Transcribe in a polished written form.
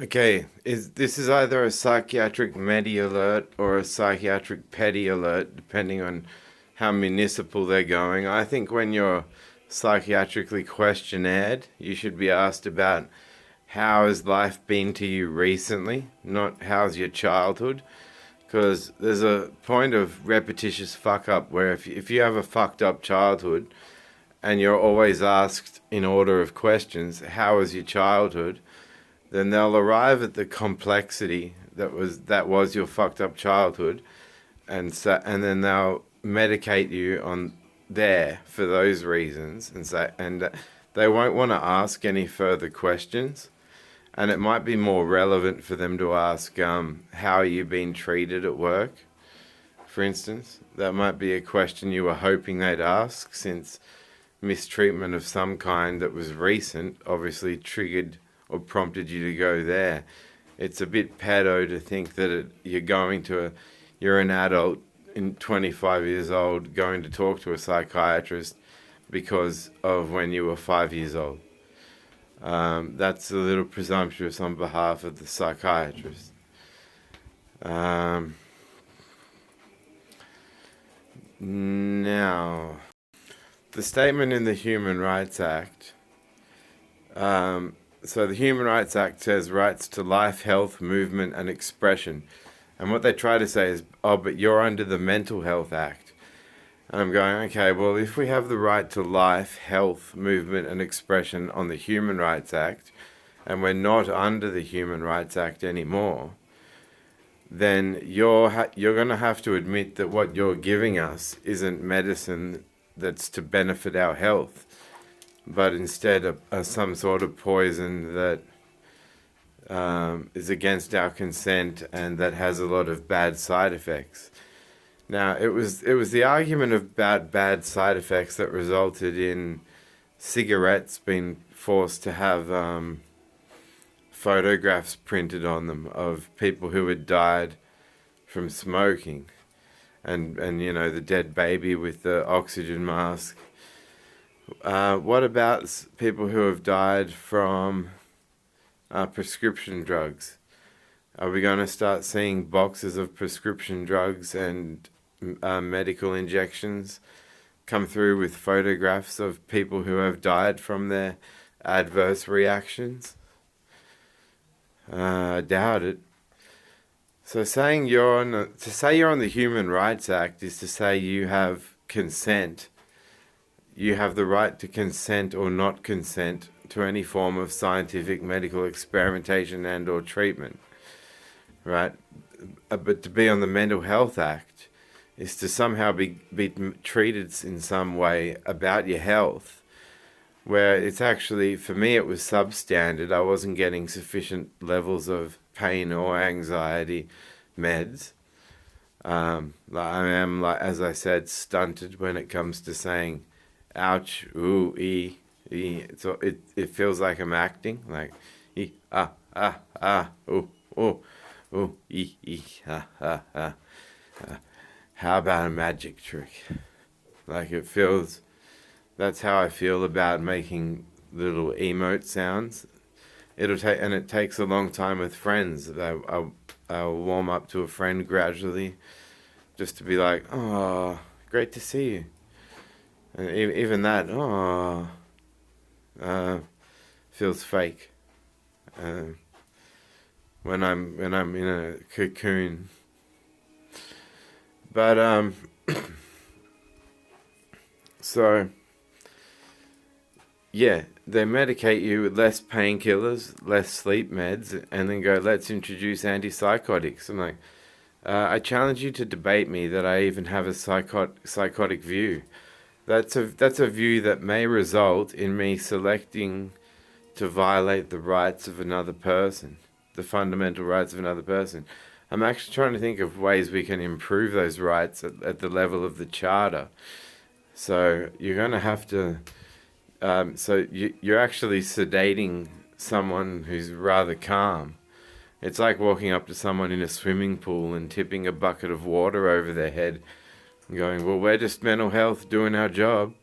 Okay, this is either a psychiatric medi alert or a psychiatric petty alert, depending on how municipal they're going. I think when you're psychiatrically questionnaire, you should be asked about how has life been to you recently, not how's your childhood. Because there's a point of repetitious fuck up where if you have a fucked up childhood and you're always asked in order of questions, how was your childhood? Then they'll arrive at the complexity that was your fucked up childhood, and then they'll medicate you on there for those reasons, and they won't want to ask any further questions, and it might be more relevant for them to ask, how are you being treated at work, for instance. That might be a question you were hoping they'd ask, since mistreatment of some kind that was recent obviously triggered or prompted you to go there. It's a bit pedo to think that you're an adult in 25 years old going to talk to a psychiatrist because of when you were 5 years old. That's a little presumptuous on behalf of the psychiatrist. Now, the statement in the Human Rights Act. So the Human Rights Act says rights to life, health, movement, and expression. And what they try to say is, oh, but you're under the Mental Health Act. And I'm going, okay, well, if we have the right to life, health, movement, and expression on the Human Rights Act, and we're not under the Human Rights Act anymore, then you're going to have to admit that what you're giving us isn't medicine that's to benefit our health, but instead some sort of poison that is against our consent and that has a lot of bad side effects. Now, it was the argument about bad side effects that resulted in cigarettes being forced to have photographs printed on them of people who had died from smoking, and the dead baby with the oxygen mask. What about people who have died from prescription drugs? Are we going to start seeing boxes of prescription drugs and medical injections come through with photographs of people who have died from their adverse reactions? I doubt it. So saying to say you're on the Human Rights Act is to say you have consent. You have the right to consent or not consent to any form of scientific medical experimentation and or treatment, right? But to be on the Mental Health Act is to somehow be treated in some way about your health, where it's actually, for me, it was substandard. I wasn't getting sufficient levels of pain or anxiety meds. I am, like, as I said, stunted when it comes to saying ouch, ooh, So it feels like I'm acting, like ooh, ooh, ooh, How about a magic trick? Like it feels. That's how I feel about making little emote sounds. It takes a long time with friends. I'll warm up to a friend gradually, just to be like, oh, great to see you. And even that, feels fake. When I'm in a cocoon. But so yeah, they medicate you with less painkillers, less sleep meds, and then go, let's introduce antipsychotics. I'm like, I challenge you to debate me that I even have a psychotic view. That's a view that may result in me selecting to violate the rights of another person, the fundamental rights of another person. I'm actually trying to think of ways we can improve those rights at the level of the charter. So you're going to have to. You're actually sedating someone who's rather calm. It's like walking up to someone in a swimming pool and tipping a bucket of water over their head, going, well, we're just mental health doing our job.